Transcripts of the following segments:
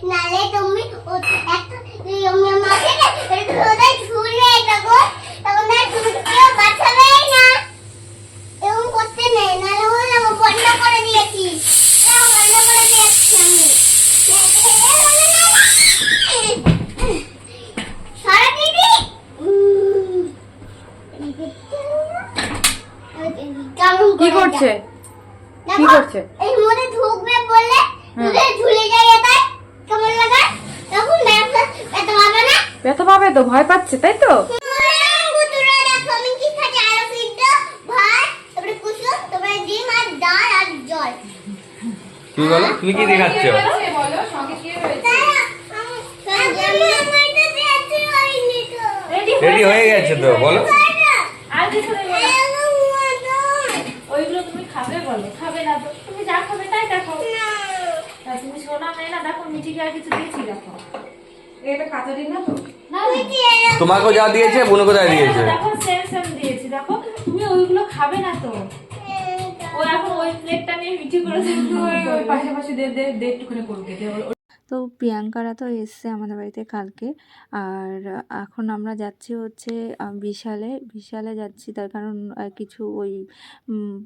নালে তুমি একটা মাকে ওটা ঝুলে থাকো তখন না তুমি কেউ বাঁচাবে না এরকম করতে নেই নালে ওরা বন্ধ করে দিয়েছি বন্ধ করে দিয়েছি আমি সারা দিদি কি করছে কি করছে এই মধ্যে ঢুকবে বলে ঝুলে যায় এটা কেমন লাগে তখন ব্যথা পাবে না ব্যথা পাবে তো ভয় পাচ্ছে তাই তো বুতুরা দেখো আমি কি খাচ্ছি আলু সিদ্ধ ভাত তারপরে কুসুম তারপরে ডিম আর ডাল আর জল তুমি বলো তুমি কি দেখাচ্ছ বলো সঙ্গে কি হয়েছে রেডি হয়ে গেছে তো বলো আর কিছু নেই ওইগুলো তুমি খাবে বলো খাবে না তো তুমি যা খাবে তাই দেখো না তুমি সোনা মেয়ে না দেখো মিঠিকে আর কিছু দিয়েছি দেখো এটা কাঁচা ডিম না তো না তোমাকে যা দিয়েছে বোনকে যা দিয়েছে দেখো সেম সেম দিয়েছি দেখো তুমি ওইগুলো খাবে না তো ও এখন ওই প্লেটটা নিয়ে মিঠি করে ওই পাশাপাশি দে দে দে একটুখানি করবে তো প্রিয়াঙ্কারা তো এসছে আমাদের বাড়িতে কালকে আর এখন আমরা যাচ্ছি হচ্ছে বিশালে যাচ্ছি তার কারণ কিছু ওই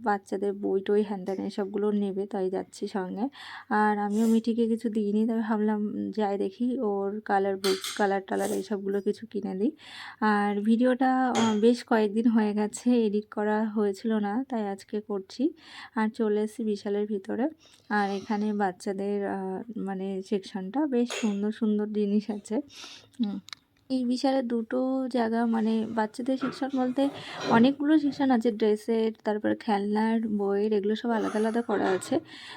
বাচ্চাদের বই টই হ্যান ত্যান এসবগুলো নেবে তাই যাচ্ছি সঙ্গে আর আমিও মিঠিকে কিছু দিইনি তবে ভাবলাম যাই দেখি ওর কালার বুকস কালার টালার এইসবগুলো কিছু কিনে দিই আর ভিডিওটা বেশ কয়েকদিন হয়ে গেছে এডিট করা হয়েছিল না তাই আজকে করছি আর চলে এসেছি বিশালের ভিতরে আর এখানে বাচ্চাদের মানে সেকশনটা বেশ সুন্দর সুন্দর জিনিস আছে এই বিশালে দুটো জায়গা মানে বাচ্চাদের সেকশন বলতে অনেকগুলো সেকশন আছে ড্রেসের তারপর খেলনার বইয়ের এগুলো সব আলাদা আলাদা করা আছে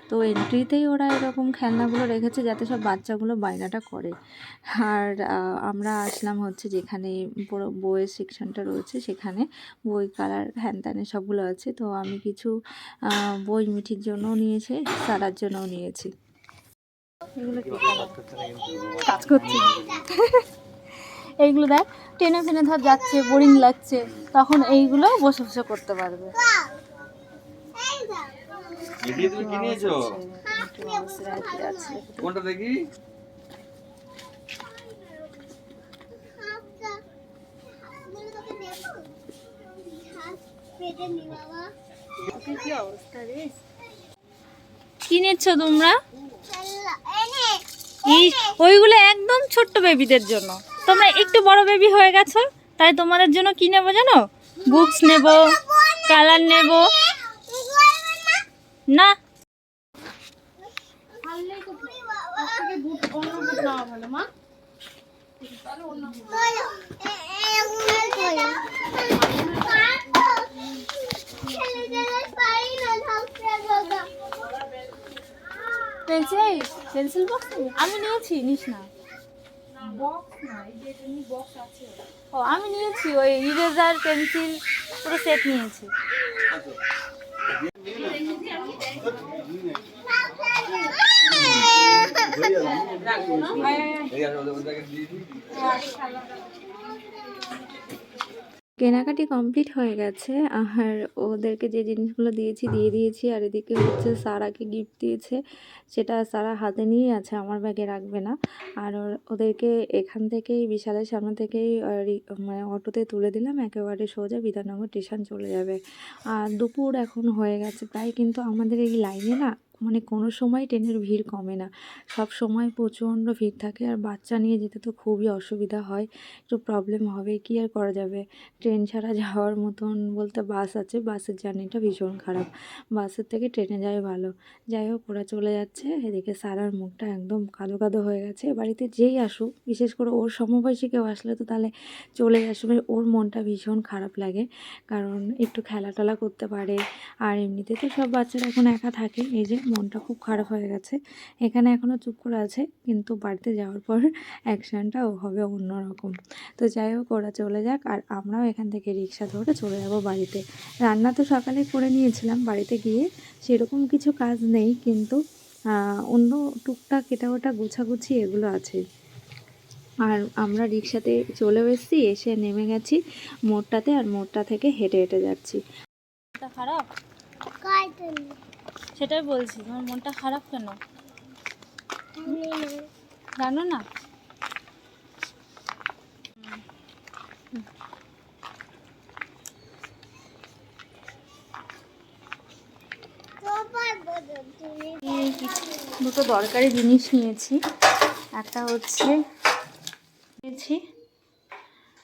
তো এন্ট্রিতেই ওরা এরকম খেলনাগুলো রেখেছে যাতে সব বাচ্চাগুলো বায়নাটা করে আর আমরা আসলাম হচ্ছে যেখানে পুরো বইয়ের সেকশনটা রয়েছে সেখানে বই কালার হ্যান ত্যানের সবগুলো আছে তো আমি কিছু বই মিঠির জন্যও নিয়েছি সারার জন্যও নিয়েছি এগুলো কাজ করছে এইগুলো দেখ টেনে ফেনে ধর যাচ্ছে বোরিং লাগছে তখন এইগুলো বসে বসে করতে পারবে কোনটা দেখি কি নিচ্ছ তোমরা ওইগুলো একদম ছোট্ট বেবিদের জন্য তোমরা একটু বড় বেবি হয়ে গেছো তাই তোমাদের জন্য কি নেবো জানো বুকস নেব কালার নেব না পেন্সিল বক্স আমি নিয়েছি নিস না ও আমি নিয়েছি ওই ইরেজার পেন্সিল পুরো সেট নিয়েছি কেনাকাটি কমপ্লিট হয়ে গেছে আর ওদেরকে যে জিনিসগুলো দিয়ে দিয়েছি আর এদিকে হচ্ছে সারাকে গিফট দিয়েছে সেটা সারা হাতে নিয়েই আছে আমার ব্যাগে রাখবে না আর ওদেরকে এখান থেকেই বিশালের সামনে থেকেই মানে অটোতে তুলে দিলাম একেবারে সোজা বিধাননগর স্টেশন চলে যাবে আর দুপুর এখন হয়ে গেছে প্রায় কিন্তু আমাদের এই লাইনে না মানে কোনো সময় ট্রেনের ভিড় কমে না সব সময় প্রচণ্ড ভিড় থাকে আর বাচ্চা নিয়ে যেতে তো খুবই অসুবিধা হয় একটু প্রবলেম হবে কি আর করা যাবে ট্রেন ছাড়া যাওয়ার মতন বলতে বাস আছে বাসের জার্নিটা ভীষণ খারাপ বাসের থেকে ট্রেনে যাওয়াই ভালো যাই হোক ওরা চলে যাচ্ছে এদিকে সারার মুখটা একদম কালো কালো হয়ে গেছে বাড়িতে যেই আসুক বিশেষ করে ওর সমবয়সী কেউ আসলে তো তাহলে চলে আসবে ওর মনটা ভীষণ খারাপ লাগে কারণ একটু খেলা টেলা করতে পারে আর এমনিতে তো সব বাচ্চারা এখন একা থাকে এই যে মনটা খুব খারাপ হয়ে গেছে এখানে এখনও চুপ করে আছে কিন্তু বাড়িতে যাওয়ার পর অ্যাকশানটা হবে অন্যরকম তো যাই হোক ওরা চলে যাক আর আমরাও এখান থেকে রিক্সা ধরে চলে যাব বাড়িতে রান্না তো সকালে করে নিয়েছিলাম বাড়িতে গিয়ে সেরকম কিছু কাজ নেই কিন্তু অন্য টুকটাক এটা ওটা গোছাগুছি এগুলো আছে আর আমরা রিক্সাতে চলেও এসেছি এসে নেমে গেছি মোড়টাতে আর মোড়টা থেকে হেঁটে হেঁটে যাচ্ছি খারাপ সেটাই বলছি তোমার মনটা খারাপ কেন জানো না? এই দুটো দরকারি জিনিস নিয়েছি। একটা হচ্ছে নিয়েছি,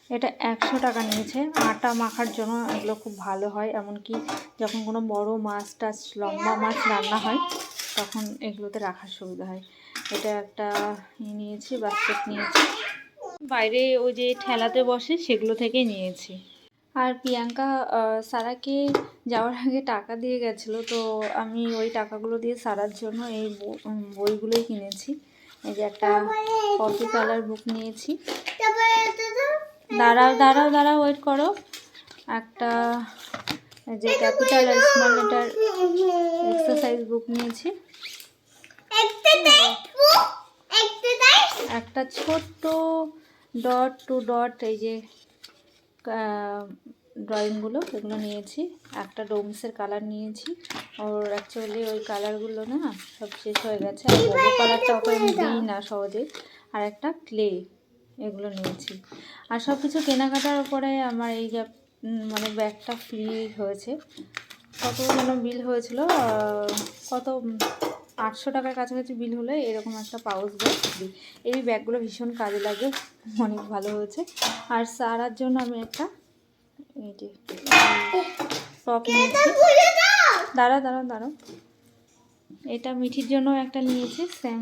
এটা 100 টাকা নিয়েছে, আটা মাখার জন্য। এগুলো খুব ভালো হয়, এমনকি যখন কোনো বড় মাছ টাছ, লম্বা মাছ রান্না হয় তখন এগুলোতে রাখার সুবিধা হয়। এটা একটা নিয়েছি, বাস্কেট নিয়েছি, বাইরে ওই যে ঠেলাতে বসে সেগুলো থেকে নিয়েছি। আর প্রিয়াঙ্কা সারাকে যাওয়ার আগে টাকা দিয়ে গেছিলো, তো আমি ওই টাকাগুলো দিয়ে সারার জন্য এই বইগুলোই কিনেছি। এই যে একটা কফি কালার বুক নিয়েছি, দাঁড়াও ওয়েট করো। একটা যে ক্যাপিটাল আর স্মল লেটার এক্সারসাইজ বুক নিয়েছি। একটা ছোট্ট ডট টু ডট এই যে ড্রয়িংগুলো, এগুলো নিয়েছি। একটা ডোমসের কালার নিয়েছি, ওর অ্যাকচুয়ালি ওই কালারগুলো না সব শেষ হয়ে গেছে, আর বড়ো কালারটা ওকে আমি দিই না সহজে। আর একটা ক্লে, এগুলো নিয়েছি। আর সব কিছু কেনাকাটার পরে আমার এই যে মানে ব্যাগটা ফ্রি হয়েছে। কত যেন বিল হয়েছিল, কত 800 টাকার কাছাকাছি বিল হলে এরকম একটা পাউচ ব্যাগ দিই। এই ব্যাগগুলো ভীষণ কাজে লাগে, অনেক ভালো হয়েছে। আর সারার জন্য আমি একটা এই যে টপ নিয়েছি। দাঁড়াও, এটা মিঠির জন্য একটা নিয়েছি সেম।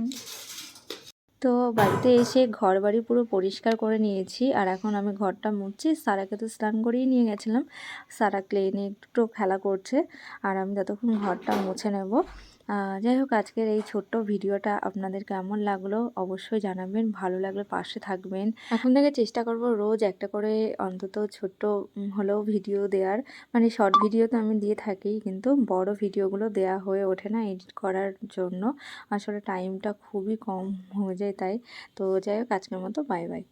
তো বাড়িতে এসে ঘর বাড়ি পুরো পরিষ্কার করে নিয়েছি, আর এখন আমি ঘরটা মুছছি। সারাকে তো স্নান করিয়ে নিয়ে গেছিলাম, সারা ক্লে নিয়ে একটু খেলা করছে, আর আমি ততক্ষণ ঘরটা মুছে নেব। যাই হোক, আজকের এই ছোট্ট ভিডিওটা আপনাদের কেমন লাগলো অবশ্যই জানাবেন। ভালো লাগলে পাশে থাকবেন। এখন থেকে চেষ্টা করব রোজ একটা করে অন্তত ছোট্ট হলেও ভিডিও দেওয়ার। মানে শর্ট ভিডিও তো আমি দিয়ে থাকি, কিন্তু বড় ভিডিওগুলো দেওয়া হয়ে ওঠে না এডিট করার জন্য। আসলে টাইমটা খুবই কম হয়ে যায় তাই। তো যাই হোক, আজকের মতো বাই বাই।